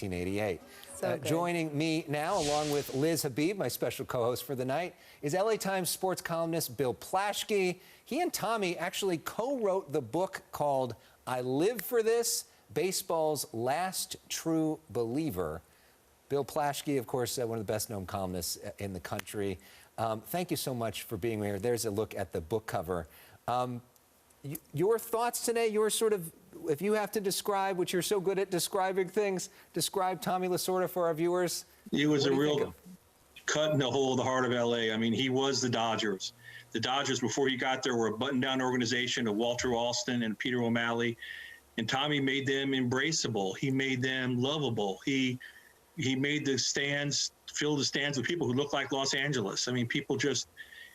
1988. So joining me now, along with Liz Habib, my special co-host for the night, is LA Times sports columnist Bill Plaschke. He and Tommy actually co-wrote the book called I Live for This, Baseball's Last True Believer. Bill Plaschke, of course, one of the best-known columnists in the country. Thank you so much for being here. There's a look at the book cover. Your thoughts today, your sort of, if you have to describe, which you're so good at describing things, describe Tommy Lasorda for our viewers. He was a real cut in the hole of the heart of L.A. I mean, he was the Dodgers. The Dodgers, before he got there, were a button-down organization of Walter Alston and Peter O'Malley, and Tommy made them embraceable. He made them lovable. He made the stands, fill the stands with people who looked like Los Angeles. I mean, people just,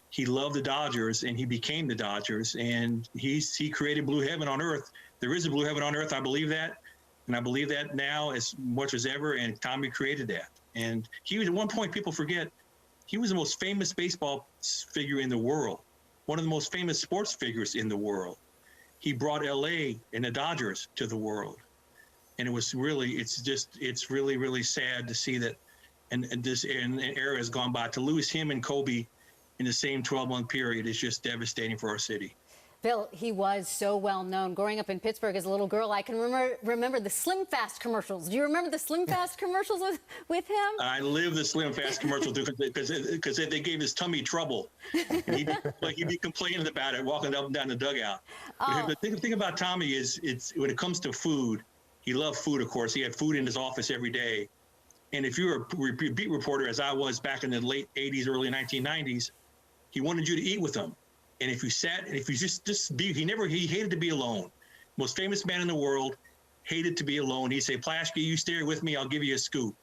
he loved the Dodgers, and he became the Dodgers, and he created blue heaven on earth. There is a blue heaven on earth. I believe that, and I believe that now as much as ever, and Tommy created that. And he was, at one point, people forget, he was the most famous baseball figure in the world, one of the most famous sports figures in the world. He brought L.A. and the Dodgers to the world. And it was really, it's really, really sad to see that, and this an era has gone by. To lose him and Kobe in the same 12-month period is just devastating for our city. Bill, he was so well known. Growing up in Pittsburgh as a little girl, I can remember the Slim Fast commercials. Do you remember the Slim Fast commercials with him? I live the Slim Fast commercial because they gave his tummy trouble. He'd be complaining about it, walking up and down the dugout. Oh. The thing about Tommy is, when it comes to food, he loved food, of course. He had food in his office every day. And if you were a beat reporter, as I was back in the late 80s, early 1990s, he wanted you to eat with him. And if you sat, and if you just be, he hated to be alone. Most famous man in the world, hated to be alone. He'd say, Plaschke, you stay with me, I'll give you a scoop.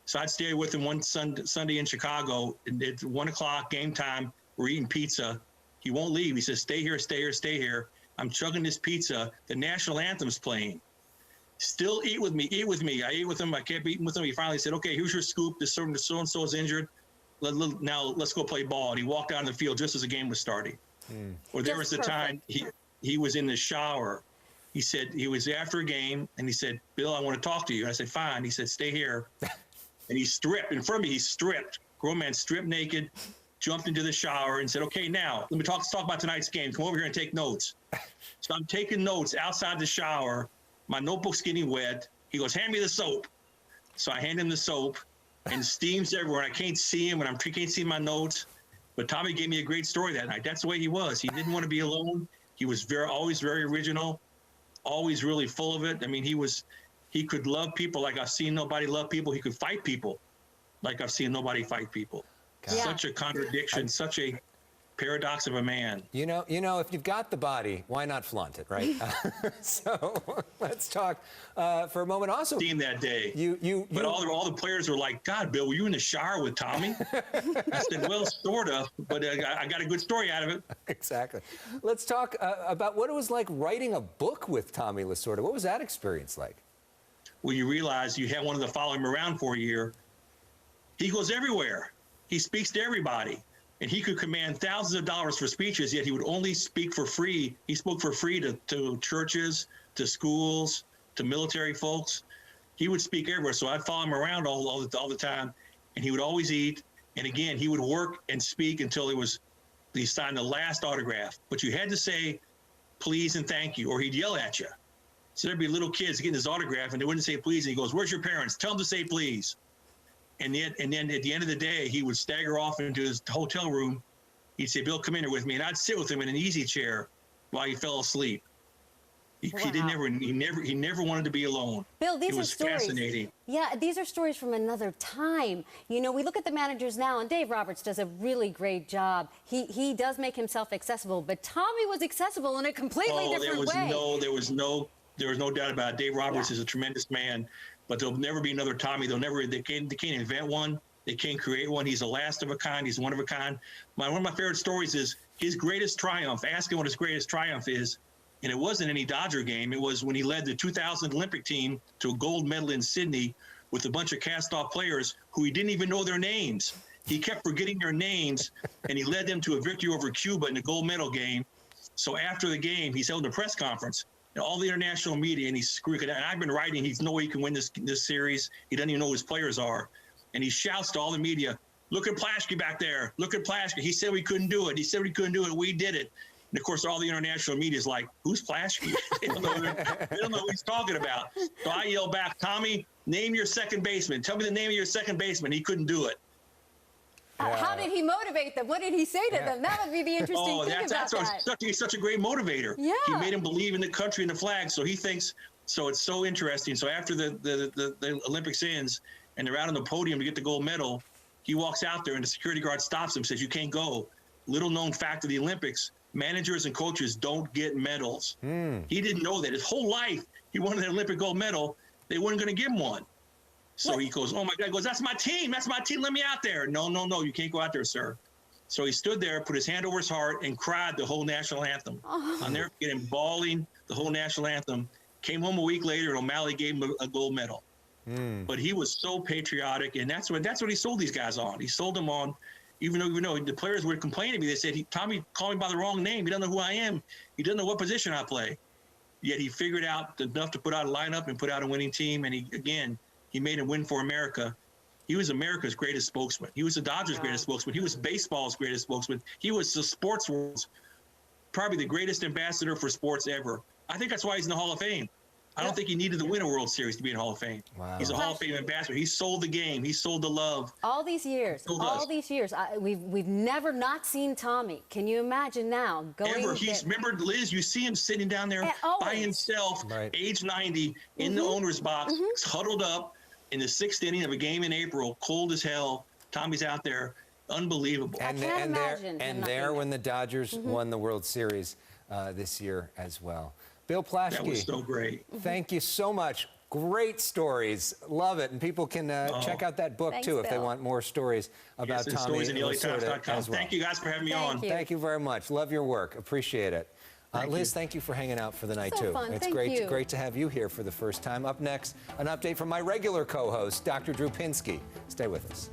So I'd stay with him one Sunday in Chicago. And it's 1 o'clock, game time, we're eating pizza. He won't leave. He says, stay here, stay here, stay here. I'm chugging this pizza. The national anthem's playing. Still eat with me, eat with me. I ate with him, I kept eating with him. He finally said, okay, here's your scoop. This so-and-so is injured. Now let's go play ball. And he walked out on the field just as the game was starting. Or there was the time he was in the shower. He said, he was after a game, and he said, Bill, I want to talk to you. And I said, fine. He said, stay here. And he stripped. In front of me, he stripped. Grown man stripped naked, jumped into the shower, and said, okay, now, let's talk about tonight's game. Come over here and take notes. So I'm taking notes outside the shower. My notebook's getting wet. He goes, hand me the soap. So I hand him the soap, and steam's everywhere. I can't see him, and I can't see my notes. But Tommy gave me a great story that night. That's the way he was. He didn't want to be alone. He was always very original, always really full of it. I mean, he could love people like I've seen nobody love people. He could fight people like I've seen nobody fight people. Yeah. Such a contradiction, such a paradox of a man. You know, if you've got the body, why not flaunt it, right? So let's talk for a moment. Also, team that day. But all the players were like, God, Bill, were you in the shower with Tommy? I said, well, sort of, but I got a good story out of it. Exactly. Let's talk about what it was like writing a book with Tommy Lasorda. What was that experience like? Well, you realize you have one of the follow him around for a year. He goes everywhere. He speaks to everybody. And he could command thousands of dollars for speeches, yet he would only speak for free. He spoke for free to churches, to schools, to military folks. He would speak everywhere. So I'd follow him around all the time, and he would always eat. And again, he would work and speak until he signed the last autograph. But you had to say, please and thank you, or he'd yell at you. So there'd be little kids getting his autograph, and they wouldn't say please. And he goes, where's your parents? Tell them to say please. And then at the end of the day, he would stagger off into his hotel room. He'd say, Bill, come in here with me. And I'd sit with him in an easy chair while he fell asleep. He never wanted to be alone. Bill, these are stories. Fascinating. Yeah, these are stories from another time. You know, we look at the managers now, and Dave Roberts does a really great job. He does make himself accessible, but Tommy was accessible in a completely different way. There was no doubt about it. Dave Roberts is a tremendous man. But there'll never be another Tommy. They can't invent one. They can't create one. He's the last of a kind. He's one of a kind. One of my favorite stories is his greatest triumph. Ask him what his greatest triumph is. And it wasn't any Dodger game. It was when he led the 2000 Olympic team to a gold medal in Sydney with a bunch of cast-off players who he didn't even know their names. He kept forgetting their names, and he led them to a victory over Cuba in the gold medal game. So after the game, he's held a press conference. and all the international media, and he's screaming. And I've been writing, he's no way he can win this series. He doesn't even know who his players are. And he shouts to all the media, look at Plaschke back there. Look at Plaschke. He said we couldn't do it. He said we couldn't do it. We did it. And, of course, all the international media is like, who's Plaschke? They don't know what he's talking about. So I yell back, Tommy, name your second baseman. Tell me the name of your second baseman. He couldn't do it. How did he motivate them? What did he say to them? That would be the interesting thing about that. He's such a great motivator. Yeah. He made him believe in the country and the flag. So he thinks, so it's so interesting. So after the Olympics ends and they're out on the podium to get the gold medal, he walks out there and the security guard stops him, says, you can't go. Little known fact of the Olympics, managers and coaches don't get medals. He didn't know that. His whole life, he wanted an Olympic gold medal. They weren't going to give him one. So he goes, oh, my God. He goes, that's my team. That's my team. Let me out there. No, you can't go out there, sir. So he stood there, put his hand over his heart, and cried the whole national anthem. I'll never forget him bawling the whole national anthem. Came home a week later, and O'Malley gave him a gold medal. But he was so patriotic, and that's what he sold these guys on. He sold them on, even though the players were complaining to me. They said, Tommy called me by the wrong name. He doesn't know who I am. He doesn't know what position I play. Yet he figured out enough to put out a lineup and put out a winning team, and he made him win for America. He was America's greatest spokesman. He was the Dodgers' greatest spokesman. He was baseball's greatest spokesman. He was the sports world's probably the greatest ambassador for sports ever. I think that's why he's in the Hall of Fame. I don't think he needed to win a World Series to be in the Hall of Fame. Wow. He's a Hall of Fame ambassador. He sold the game. He sold the love. All these years, we've never not seen Tommy. Can you imagine now going? Remember, Liz, you see him sitting down there by himself, age 90, in the owner's box, huddled up in the 6th inning of a game in April, cold as hell. Tommy's out there. Unbelievable. And there when the Dodgers won the World Series this year as well. Bill Plaschke. That was so great. Thank you so much. Great stories. Love it. And people can check out that book, too, if they want more stories about Tommy Lasorda as well. Thank you guys for having me on. Thank you very much. Love your work. Appreciate it. Liz, thank you for hanging out for the night, too. Fun. It's great to have you here for the first time. Up next, an update from my regular co-host, Dr. Drew Pinsky. Stay with us.